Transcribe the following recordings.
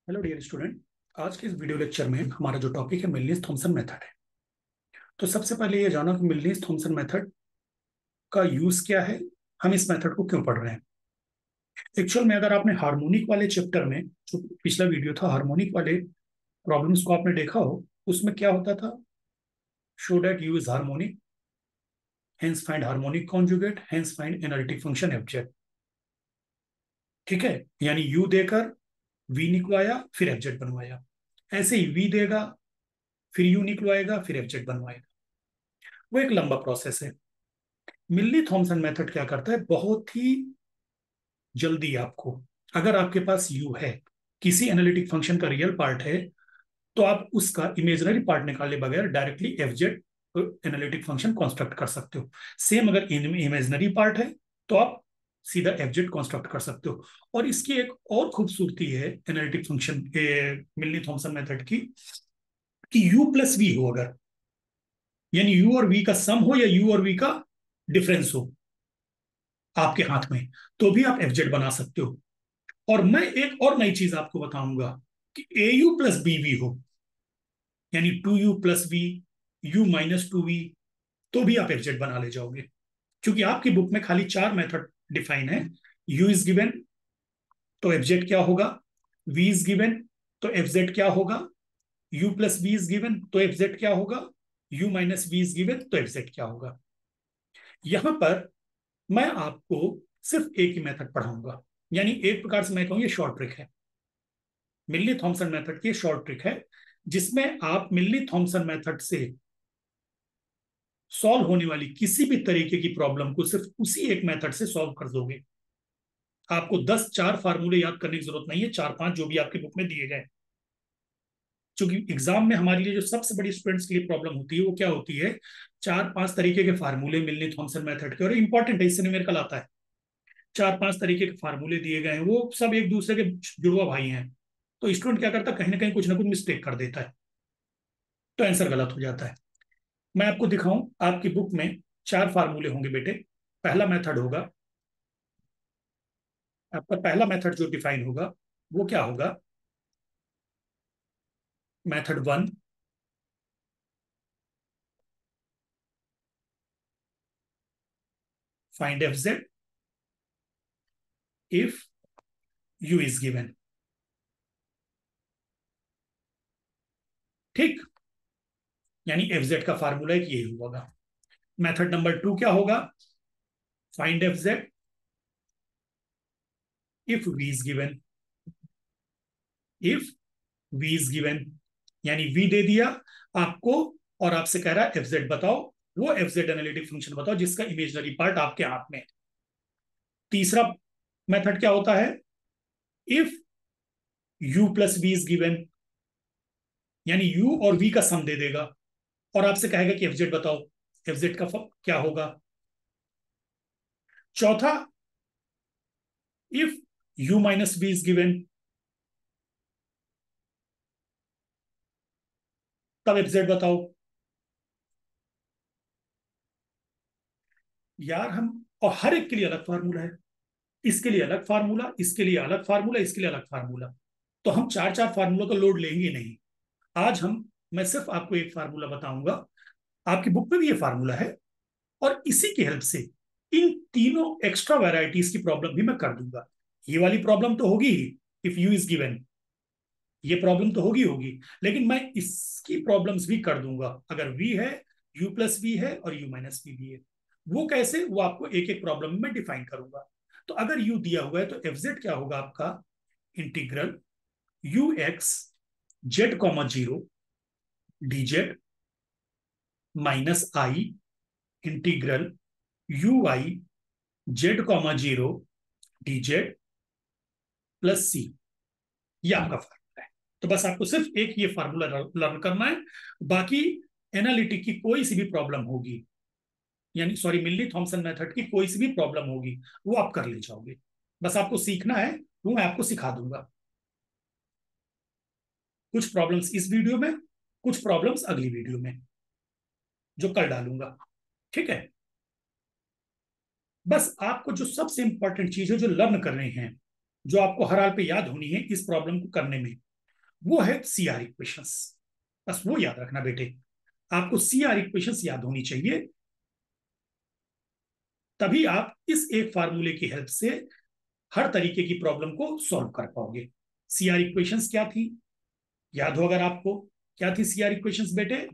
Hello dear student. आज के इस वीडियो लेक्चर में हमारा जो टॉपिक है मिलनीस थॉमसन मेथड है। तो सबसे पहले ये जानो कि मिलनीस थॉमसन मेथड का यूज क्या है, हम इस मेथड को क्यों पढ़ रहे हैं। एक्चुअल में अगर आपने हार्मोनिक वाले चैप्टर में, जो पिछला वीडियो था हार्मोनिक वाले प्रॉब्लम्स को आपने देखा हो, उसमें क्या होता था, show that u is harmonic, hence find harmonic conjugate, hence find analytic function f z. ठीक है, यानी यू देकर वी निकलवाया फिर एफजेड बनवाया, ऐसे ही वी देगा फिर यू निकलवाएगा फिर एफजेड बनवाएगा। वो एक लंबा प्रोसेस है। मिल्ली थॉमसन मेथड क्या करता है, बहुत ही जल्दी आपको, अगर आपके पास यू है, किसी एनालिटिक फंक्शन का रियल पार्ट है, तो आप उसका इमेजनरी पार्ट निकाले बगैर directly f z analytic function construct कर सकते हो। सेम अगर इमेजनरी पार्ट है तो आप सीधा एफजेड कंस्ट्रक्ट कर सकते हो। और इसकी एक और खूबसूरती है एनालिटिक फंक्शन मिल्ली थॉमसन मेथड की, कि यू प्लस वी हो, अगर यानी यू और वी का सम हो या यू और वी का डिफरेंस हो आपके हाथ में, तो भी आप एफजेड बना सकते हो। और मैं एक और नई चीज आपको बताऊंगा कि a u plus b v हो, यानी two u plus v, u minus two v, तो भी आप एफजेड बना ले जाओगे। क्योंकि आपकी बुक में खाली चार मेथड डिफाइन है। यू इज गिवन तो एफजेड क्या होगा, वी इज गिवन तो एफजेड क्या होगा, u plus v is given तो एफजेड क्या होगा, u minus v is given तो एफजेड क्या होगा। यहां पर मैं आपको सिर्फ एक ही मेथड पढ़ाऊंगा, यानी एक प्रकार से मैं कहूँ ये शॉर्ट ट्रिक है। मिल्ली थॉमसन मेथड की शॉर्ट ट्रिक है, जिसमें आप मिल्ली थॉमसन मेथड से सॉल्व होने वाली किसी भी तरीके की प्रॉब्लम को सिर्फ उसी एक मेथड से सॉल्व कर दोगे। आपको 10 फार्मूले याद करने की जरूरत नहीं है, 4-5 जो भी आपकी बुक में दिए गए। क्योंकि एग्जाम में हमारे लिए जो सबसे बड़ी स्टूडेंट्स के लिए प्रॉब्लम होती है वो क्या होती है, 4-5 तरीके के फार्मूले मिलनी थॉमसन मेथड के, और इंपॉर्टेंट है, इससे न्यूमेरिकल आता है। 4-5 तरीके के फार्मूले दिए गए हैं, वो सब एक दूसरे के जुड़वा भाई हैं। तो स्टूडेंट क्या करता है, कहीं ना कहीं कुछ ना कुछ मिस्टेक कर देता है, तो आंसर गलत हो जाता है। मैं आपको दिखाऊं, आपकी बुक में 4 फार्मूले होंगे बेटे। पहला मेथड होगा, आपका पहला मेथड जो डिफाइन होगा वो क्या होगा, method 1, find f z if you is given. ठीक, यानी एफ जेड का फार्मूला एक ये होगा। मेथड नंबर 2 क्या होगा, find f z if v is given, if v is given, यानी वी दे दिया आपको और आपसे कह रहा है एफ जेड बताओ, वो एफ जेड एनालिटिक फंक्शन बताओ जिसका इमेजनरी पार्ट आपके हाथ में है। तीसरा मेथड क्या होता है, if u plus v is given, यानी यू और वी का सम दे देगा और आपसे कहेगा कि एफजेड बताओ, एफजेड का क्या होगा। चौथा, if u minus v is given, तब एफजेड बताओ। यार हम, और हर एक के लिए अलग फार्मूला है, इसके लिए अलग फार्मूला, इसके लिए अलग फार्मूला, इसके लिए अलग फार्मूला। तो हम 4-4 फार्मूलों का लोड लेंगे नहीं। आज हम, मैं सिर्फ आपको एक फार्मूला बताऊंगा, आपकी बुक में भी ये फार्मूला है, और इसी की हेल्प से इन तीनों एक्स्ट्रा वैरायटीज की प्रॉब्लम भी मैं कर दूंगा। ये वाली प्रॉब्लम तो होगी ही, इफ यू इज गिवन, ये प्रॉब्लम तो होगी होगी, लेकिन मैं इसकी प्रॉब्लम्स भी कर दूंगा अगर वी है, यू प्लस वी है और यू माइनस वी भी है। वो कैसे, वो आपको एक एक प्रॉब्लम में डिफाइन करूंगा। तो अगर यू दिया हुआ है तो एफ जेड क्या होगा आपका, integral u x z comma zero d z minus i integral u y z comma zero d z plus c. ये आपका फार्मूला है। तो बस आपको सिर्फ एक ये फार्मूला लर्न करना है। बाकी एनालिटिक की कोई सी भी प्रॉब्लम होगी, यानी सॉरी मिल्ली थॉमसन मेथड की कोई सी भी प्रॉब्लम होगी, वो आप कर ले जाओगे। बस आपको सीखना है, वो मैं आपको सिखा दूंगा। कुछ प्रॉब्लम्स इस वीडियो में, कुछ प्रॉब्लम्स अगली वीडियो में जो कल डालूंगा। ठीक है, बस आपको जो सबसे इंपॉर्टेंट चीज है जो लर्न करनी है, जो आपको हर हाल पे याद होनी है इस प्रॉब्लम को करने में, वो है सीआर इक्वेशंस। बस वो याद रखना बेटे, आपको सीआर इक्वेशंस याद होनी चाहिए, तभी आप इस एक फार्मूले की हेल्प से हर तरीके की प्रॉब्लम को सॉल्व कर पाओगे। सीआर इक्वेशंस क्या थी, याद हो अगर आपको, क्या थी सीआर इक्वेशंस बेटे?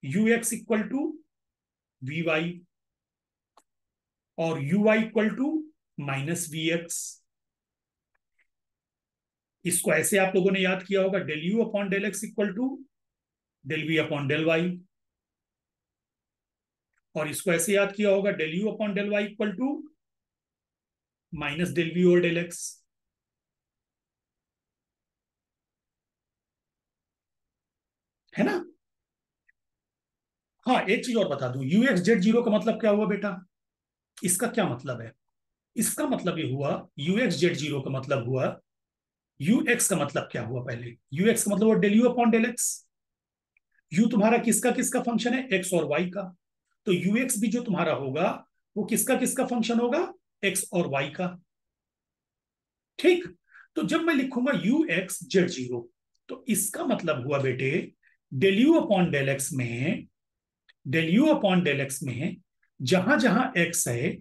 U x equal to v y और u y equal to minus v x. इसको ऐसे आप लोगों ने याद किया होगा, del u upon del x equal to del v upon del y, और इसको ऐसे याद किया होगा, del u upon del y equal to minus del v और डेल एक्स, है ना? हाँ, एक चीज और बता दूं, यू एक्स जेड जीरो का मतलब क्या हुआ बेटा? इसका क्या मतलब है? इसका मतलब ये हुआ, यू एक्स जेड जीरो का मतलब हुआ, यू एक्स का मतलब क्या हुआ? पहले यू एक्स का मतलब हुआ del u upon del x. U तुम्हारा किसका किसका फंक्शन है? एक्स और वाई का। तो यू एक्स भी जो तुम्हारा होगा वो किसका किसका फंक्शन होगा? एक्स और वाई का। ठीक। तो जब मैं लिखूंगा यू एक्स जेड जीरो, तो इसका मतलब हुआ बेटे, del u upon del x में, del u upon del x में जहां जहां एक्स है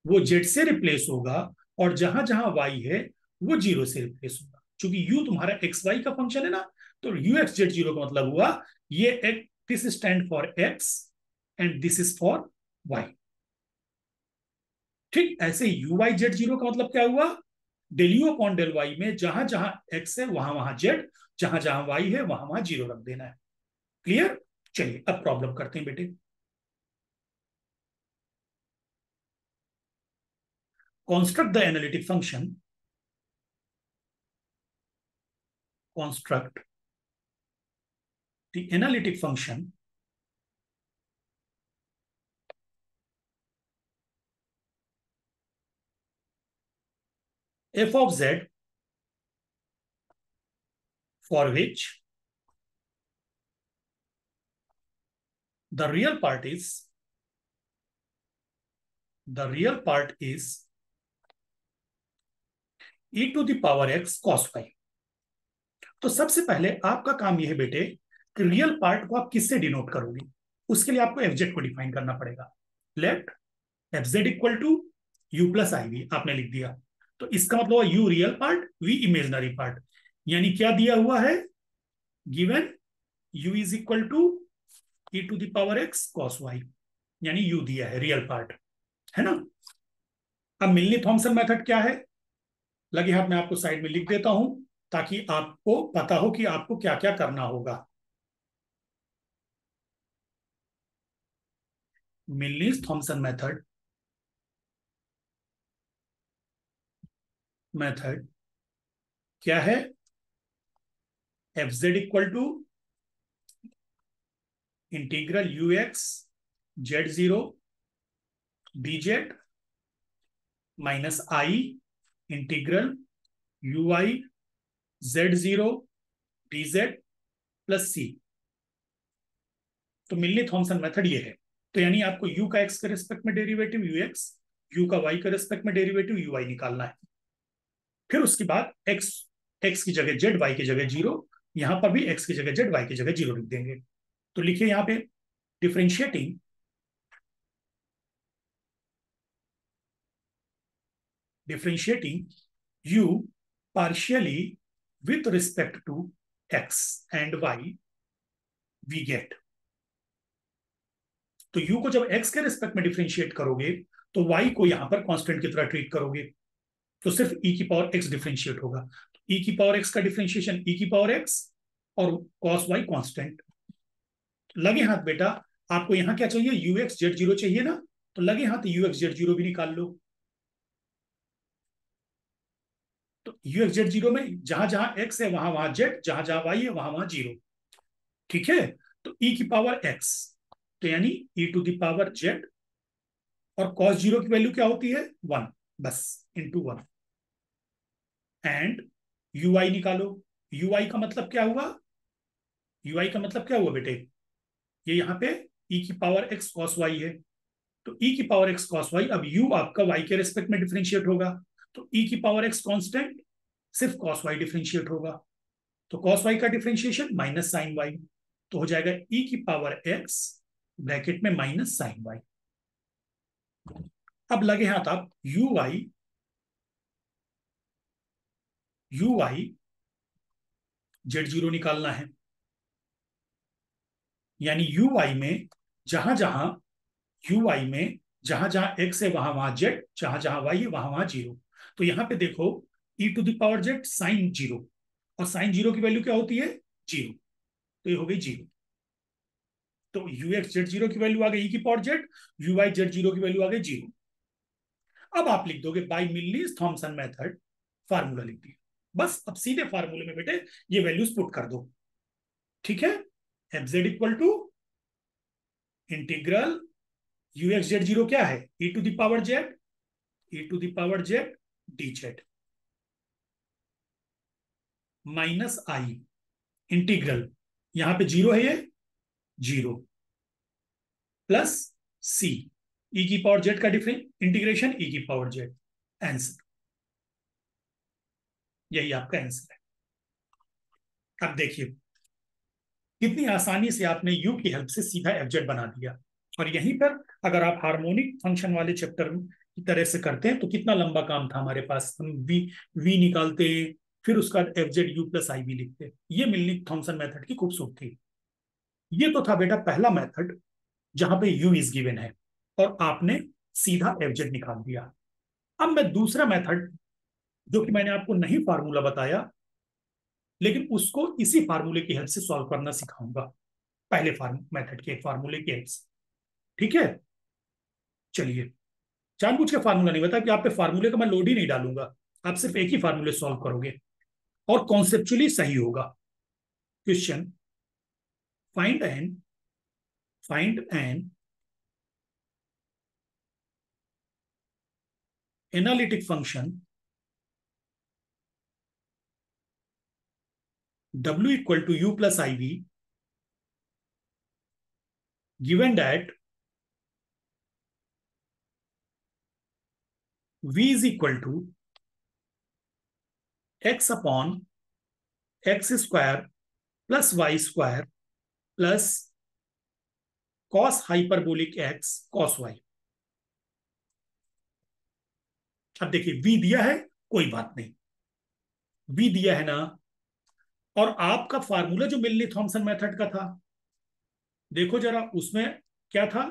वो जेड से रिप्लेस होगा, और जहां जहां वाई है वो जीरो से रिप्लेस होगा। क्योंकि यू तुम्हारा एक्स वाई का फंक्शन है ना, तो यू एक्स जेड जीरो का मतलब हुआ ये एक, this stand for x and this is for y. ठीक, ऐसे यू वाई जेड जीरो का मतलब क्या हुआ? Del u upon del y में जहां जहां एक्स है वहां वहां जेड, जहां जहां वाई है वहां वहां जीरो रख देना है। क्लियर? चलिए अब प्रॉब्लम करते हैं बेटे। Construct the analytic function, construct the analytic function f of z for which the real part is e to the power x cos y। तो सबसे पहले आपका काम यह है बेटे कि रियल पार्ट को आप किससे डिनोट करोगे? उसके लिए आपको एफजेड को डिफाइन करना पड़ेगा। Let f z equal to u plus i v आपने लिख दिया, तो इसका मतलब u real part v imaginary part. यानी क्या दिया हुआ है? Given u is equal to e to the power x cos y, यानी u दिया है रियल पार्ट, है ना? अब मिलनी थॉमसन मेथड क्या है? लगे हाथ में आपको साइड में लिख देता हूं, ताकि आपको पता हो कि आपको क्या क्या करना होगा। मिलनी थॉमसन मेथड क्या है? F z equal to integral u x z zero d z minus i integral u i z zero d z plus c. तो मिलनी थॉमसन मेथड ये है। तो यानी आपको u का x के रिस्पेक्ट में डेरिवेटिव यू एक्स, u का y के रिस्पेक्ट में डेरिवेटिव यू वाई निकालना है। फिर उसके बाद x की जगह z, y की जगह जीरो, यहां पर भी x की जगह z, y की जगह जीरो लिख देंगे। तो लिखिए यहां पे differentiating differentiating u partially with respect to x and y we get. तो u को जब x के रिस्पेक्ट में डिफ्रेंशिएट करोगे तो y को यहां पर कांस्टेंट की तरह ट्रीट करोगे, तो सिर्फ e की पावर x डिफ्रेंशिएट होगा। तो e की पावर x का डिफ्रेंशिएशन e की पावर x और cos y कांस्टेंट। लगे हाथ बेटा, आपको यहां क्या चाहिए? यू एक्स जेड जीरो चाहिए ना, तो लगे हाथ यू एक्स जेड जीरो भी निकाल लो। तो यू एक्स जेड जीरो में जहां जहां x है वहां वहां जेड, जहां जहां y है वहां वहां जीरो। ठीक है? तो e की पावर x, तो यानी e to the power z, और cos जीरो की वैल्यू क्या होती है? वन, बस into one. And u i निकालो। यू आई का मतलब क्या हुआ? यू आई का मतलब क्या हुआ बेटे? ये यहाँ पे e की पावर x cos y है, तो e की पावर x cos y, अब u आपका y के रेस्पेक्ट में डिफरेंशिएट होगा, तो e की पावर x कांस्टेंट सिर्फ कॉस वाई डिफ्रेंशिएट होगा। तो कॉस वाई का डिफ्रेंशिएशन माइनस साइन वाई, तो हो जाएगा ई की पावर एक्स ब्रैकेट में माइनस साइन वाई। अब लगे हाथ आप यू वाई जेड जीरो निकालना है, यानी यू वाई में जहां जहां यू वाई में जहां जहां एक्स है वहां वहां जेड, जहां जहां वाई है वहां वहां जीरो। तो यहां पे देखो ई टू दावर जेड साइन जीरो, और साइन जीरो की वैल्यू क्या होती है? जीरो। तो ये हो गई जीरो। तो यू एक्स जेड जीरो की वैल्यू आ गई ई की power z, u y z zero की वैल्यू आ गई जीरो। अब आप लिख दोगे by Milne's Thomson method, formula लिख दिया। बस अब सीधे फार्मूले में बेटे ये वैल्यूज पुट कर दो। ठीक है, f z equal to integral u x z zero क्या है? ई टू दावर जेड, ई टू दावर z d z minus i integral, यहां पे जीरो है ये, जीरो प्लस सी ई की पावर जेड का डिफरेंस इंटीग्रेशन ई की पावर जेड। आंसर, यही आपका आंसर है। अब देखिए कितनी आसानी से आपने यू की हेल्प से सीधा एफजेड बना दिया। और यहीं पर अगर आप हार्मोनिक फंक्शन वाले चैप्टर की तरह से करते हैं तो कितना लंबा काम था हमारे पास। हम वी निकालते, फिर उसका एफजेड यू प्लस आई भी लिखते। ये मिलनी थॉमसन मेथड की खूबसूरती। ये तो था बेटा पहला मेथड जहां पे यू इज गिवन है और आपने सीधा एफजेड निकाल दिया। अब मैं दूसरा मेथड, जो कि मैंने आपको नहीं फार्मूला बताया लेकिन उसको इसी फार्मूले की हेल्प से सॉल्व करना सिखाऊंगा, पहले मेथड के फार्मूले की हेल्प से। ठीक है, चलिए। जानबूझ के फार्मूला नहीं बता कि आप पे फार्मूले का मैं लोड ही नहीं डालूंगा, आप सिर्फ एक ही फार्मूले सॉल्व करोगे और कॉन्सेप्चुअली सही होगा। Question, find an analytic function w equal to u plus i v given that v is equal to x upon x square plus y square plus cos hyperbolic x cos y. अब देखिए v दिया है, कोई बात नहीं, v दिया है ना। और आपका फार्मूला जो मिलनी थॉमसन मेथड का था, देखो जरा उसमें क्या था?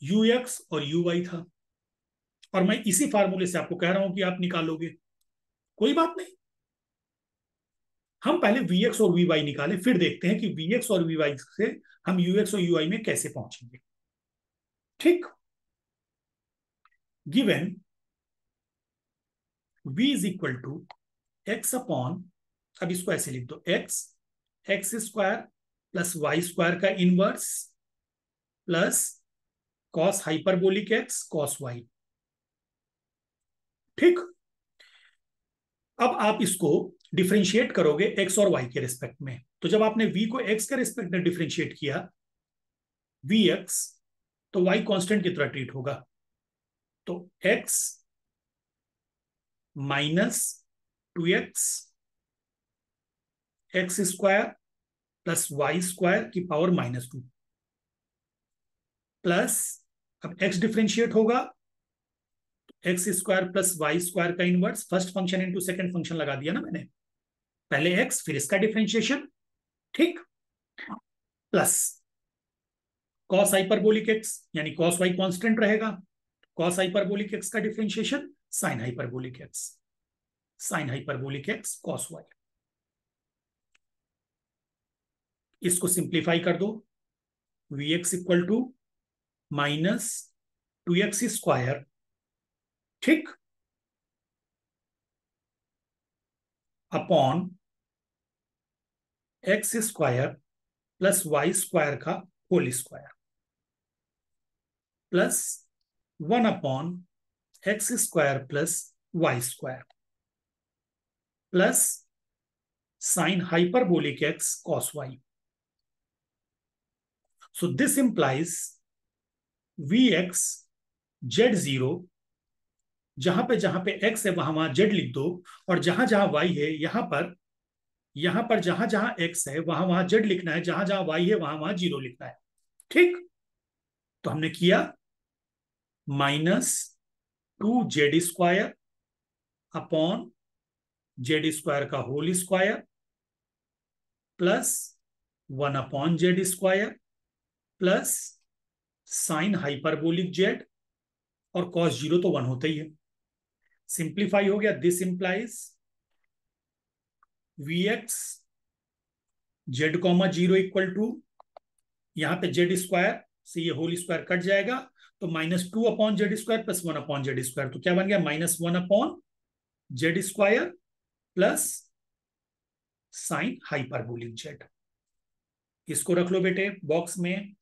यू एक्स और यू वाई था। और मैं इसी फार्मूले से आपको कह रहा हूं कि आप निकालोगे, कोई बात नहीं। हम पहले वी एक्स और वी वाई निकालें, फिर देखते हैं कि वी एक्स और वी वाई से हम यू एक्स और यू वाई में कैसे पहुंचेंगे। ठीक, given v is equal to x upon, अब इसको ऐसे लिख दो, x x square plus y square का inverse plus cos hyperbolic x cos y. ठीक, अब आप इसको डिफ्रेंशिएट करोगे एक्स और वाई के रिस्पेक्ट में। तो जब आपने v को x के रिस्पेक्ट में डिफ्रेंशिएट किया, vx, तो y कांस्टेंट की तरह ट्रीट होगा। तो x minus two x square plus y square की पावर माइनस टू प्लस, अब x डिफ्रेंशिएट होगा, x square plus y square का inverse, first function into second function लगा दिया ना मैंने, पहले x फिर इसका डिफ्रेंशिएशन। ठीक, प्लस कॉस हाइपरबोलिक एक्स, यानी कॉस वाई कांस्टेंट रहेगा, कॉस हाइपरबोलिक एक्स का differentiation sine hyperbolic x, sine hyperbolic x cos y. इसको सिंप्लीफाई कर दो, v x equal to minus two x square, ठीक, upon x square plus y square का whole square plus one upon x square plus y square plus sine hyperbolic x cos y. So this implies Vx Z0 जहां पे x है वहां वहां z लिख दो, और जहां जहां y है यहां पर जहां जहां x है वहां वहां z लिखना है, जहां जहां y है वहां वहां जीरो लिखना है। ठीक, तो हमने किया -2z² अपॉन z² का whole square plus 1/z² plus sine hyperbolic z, और कॉस जीरो तो 1 होता ही है। सिंप्लीफाई हो गया, दिस इंप्लाइज Vx z, 0 = यहां पे z² से ये होल स्क्वायर कट जाएगा, तो -2/z² प्लस 1/z², तो क्या बन गया -1/z² plus sine hyperbolic Z. इसको रख लो बेटे बॉक्स में।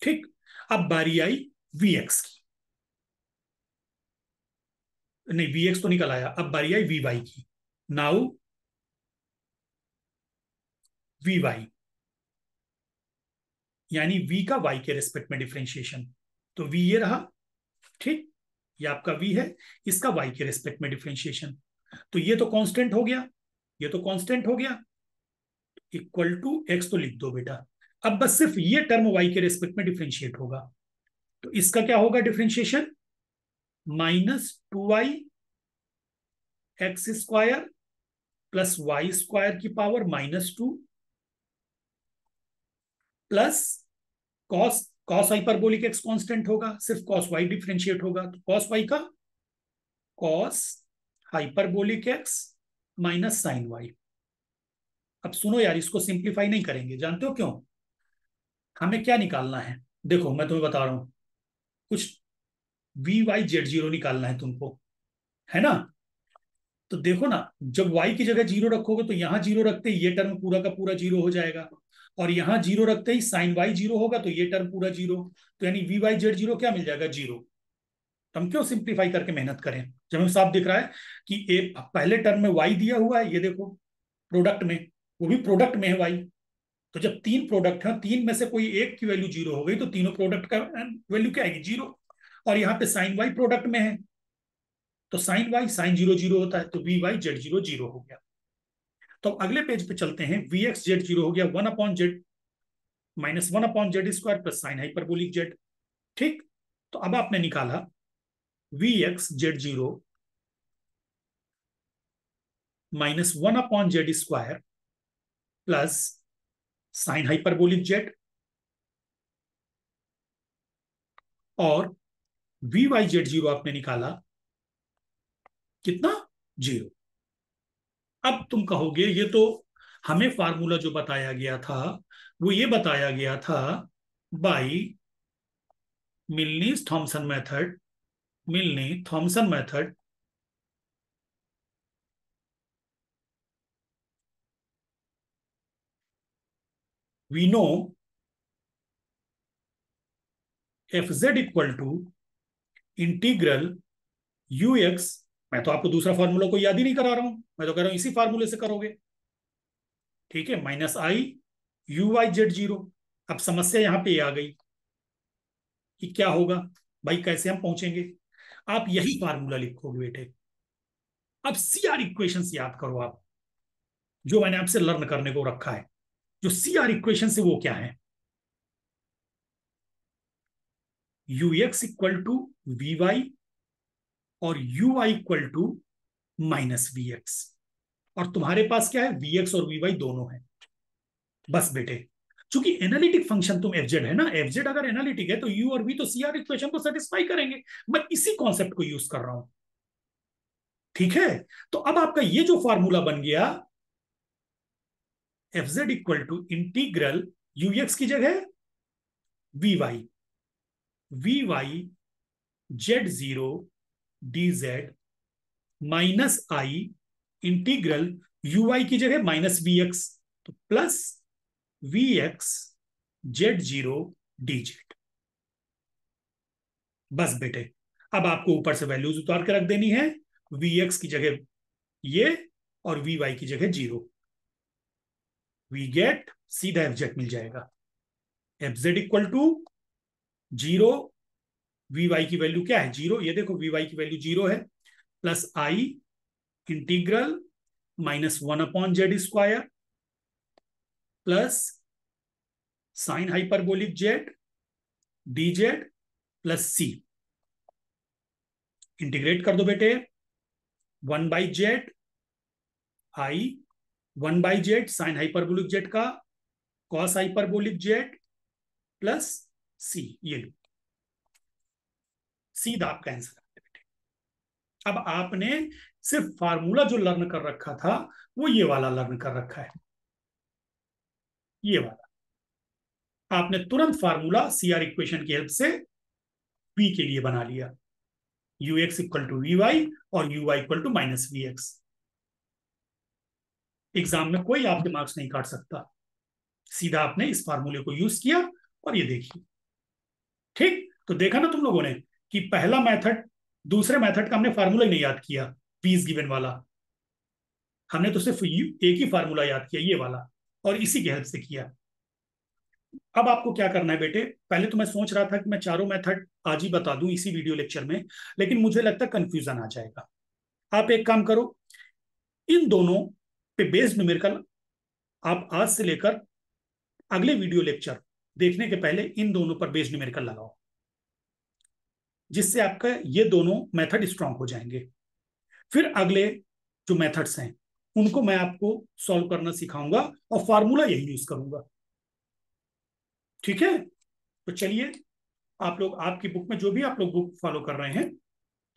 ठीक, अब बारी आई Vx की, नहीं Vx तो निकल आया, अब बारी आई Vy की। नाउ Vy यानी v का y के रेस्पेक्ट में डिफरेंशिएशन, तो v ये रहा। ठीक, ये आपका v है, इसका y के रेस्पेक्ट में डिफरेंशिएशन, तो ये तो कांस्टेंट हो गया, ये तो कांस्टेंट हो गया, इक्वल टू x तो लिख दो बेटा। अब बस सिर्फ ये टर्म y के रेस्पेक्ट में डिफरेंशिएट होगा, तो इसका क्या होगा डिफरेंशिएशन, -2y(x² प्लस y² की power -2 plus cos cos hyperbolic x constant होगा, सिर्फ कॉस वाई डिफरेंशिएट होगा, तो कॉस वाई का cos hyperbolic x minus sine y. अब सुनो यार, इसको सिंप्लीफाई नहीं करेंगे, जानते हो क्यों? हमें क्या निकालना है, देखो मैं तुम्हें बता रहा हूं, कुछ Vy(z0) निकालना है तुमको, है ना? तो देखो ना, जब y की जगह जीरो रखोगे तो यहां जीरो रखते ही ये टर्म पूरा का पूरा जीरो हो जाएगा, और यहां जीरो रखते ही साइन वाई जीरो होगा तो ये टर्म पूरा जीरो, तो यानी Vy(z0) क्या मिल जाएगा, जीरो। तो हम क्यों सिंप्लीफाई करके मेहनत करें, जब हमें साफ दिख रहा है कि एक पहले टर्म में y दिया हुआ है, ये देखो प्रोडक्ट में, वो भी प्रोडक्ट में है y। तो जब तीन प्रोडक्ट है, तीन में से कोई एक की वैल्यू जीरो हो गई तो तीनों प्रोडक्ट का वैल्यू क्या आएगी, जीरो। और यहाँ पे साइन वाई प्रोडक्ट में है, तो sine y sine zero zero होता है, तो Vy(z0) जीरो हो गया। तो अगले पेज पे चलते हैं, Vx(z0) हो गया 1/z -1/z² plus sine hyperbolic Z. ठीक, तो अब आपने निकाला Vx(z0) -1/z² plus sine hyperbolic z, और Vy(z0) आपने निकाला कितना, जीरो। अब तुम कहोगे ये तो हमें फार्मूला जो बताया गया था वो ये बताया गया था by Milne's Thomson method, Milne Thomson method, we know f z equal to integral u x. मैं तो आपको दूसरा फार्मूला को याद ही नहीं करा रहा हूं, मैं तो कह रहा हूं इसी फार्मूले से करोगे। ठीक है, -i(u(y)(z0). अब समस्या यहां पे आ गई कि क्या होगा, भाई कैसे हम पहुंचेंगे। आप यही फार्मूला लिखोगे बेटे। अब सीआर इक्वेशन याद करो आप, जो मैंने आपसे लर्न करने को रखा है, जो सीआर इक्वेशन से वो क्या है, u x equal to v y और u i equal to -vx, और तुम्हारे पास क्या है, vx और vy दोनों है। बस बेटे, चूंकि एनालिटिक फंक्शन तुम एफ जेड है ना, एफ जेड अगर एनालिटिक है तो यू और वी तो सीआर इक्वेशन को सेटिस्फाई करेंगे। मैं इसी कॉन्सेप्ट को यूज कर रहा हूं। ठीक है, तो अब आपका ये जो फॉर्मूला बन गया, f z equal to integral u x की जगह v y, Vy(z0) dz -i integral u i की जगह -vx, तो प्लस Vx(z0) dz। बस बेटे, अब आपको ऊपर से वैल्यूज उतार के रख देनी है, Vx की जगह ये और Vy की जगह जीरो, वी गेट सीधा एफ जेड मिल जाएगा। F z equal to 0, v y की वैल्यू क्या है 0, ये देखो वी वाई की वैल्यू 0 है, plus i integral -1/z² plus sine hyperbolic z d z plus c. Integrate कर दो बेटे, 1/z i 1/z sine hyperbolic z का cos hyperbolic z plus c. ये लो, सीधा आपका आंसर है बेटे। अब आपने सिर्फ फार्मूला जो लर्न कर रखा था वो ये वाला लर्न कर रखा है, ये वाला। आपने तुरंत फार्मूला सीआर इक्वेशन की हेल्प से वी के लिए बना लिया, u x equal to v y और u y equal to minus v x. Exam में कोई आपके मार्क्स नहीं काट सकता, सीधा आपने इस फार्मूले को यूज किया और ये देखिए। ठीक, तो देखा ना तुम लोगों ने कि पहला मेथड, दूसरे मेथड का हमने फार्मूला ही नहीं याद किया, पी इज गिवन वाला। हमने तो सिर्फ एक ही फार्मूला याद किया, ये वाला, और इसी की हेल्प से किया। अब आपको क्या करना है बेटे, पहले तो मैं सोच रहा था कि मैं चारों मेथड आज ही बता दूं इसी वीडियो लेक्चर में, लेकिन मुझे लगता है कंफ्यूजन आ जाएगा। आप एक काम करो, इन दोनों पे बेस्ड न्यूमेरिकल आप आज से लेकर अगले वीडियो लेक्चर देखने के पहले इन दोनों पर बेस्ड न्यूमेरिकल लगाओ, जिससे आपका ये दोनों मेथड स्ट्रांग हो जाएंगे। फिर अगले जो मेथड्स हैं उनको मैं आपको सॉल्व करना सिखाऊंगा और फार्मूला यही यूज करूंगा। ठीक है, तो चलिए, आप लोग आपकी बुक में जो भी आप लोग बुक फॉलो कर रहे हैं,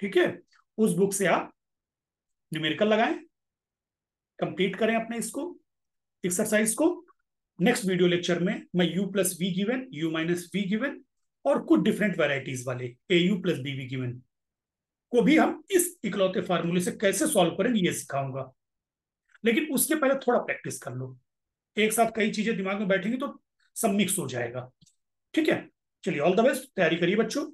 ठीक है, उस बुक से आप न्यूमेरिकल लगाएं, कंप्लीट करें अपने इसको एक्सरसाइज को। नेक्स्ट वीडियो लेक्चर में मैं u प्लस v given, u minus v given और कुछ डिफरेंट वैरायटीज वाले a u plus b v given को भी हम इस इकलौते फार्मूले से कैसे सॉल्व करेंगे ये सिखाऊंगा। लेकिन उसके पहले थोड़ा प्रैक्टिस कर लो, एक साथ कई चीजें दिमाग में बैठेंगी तो सब मिक्स हो जाएगा। ठीक है, चलिए, ऑल द बेस्ट, तैयारी करिए बच्चों।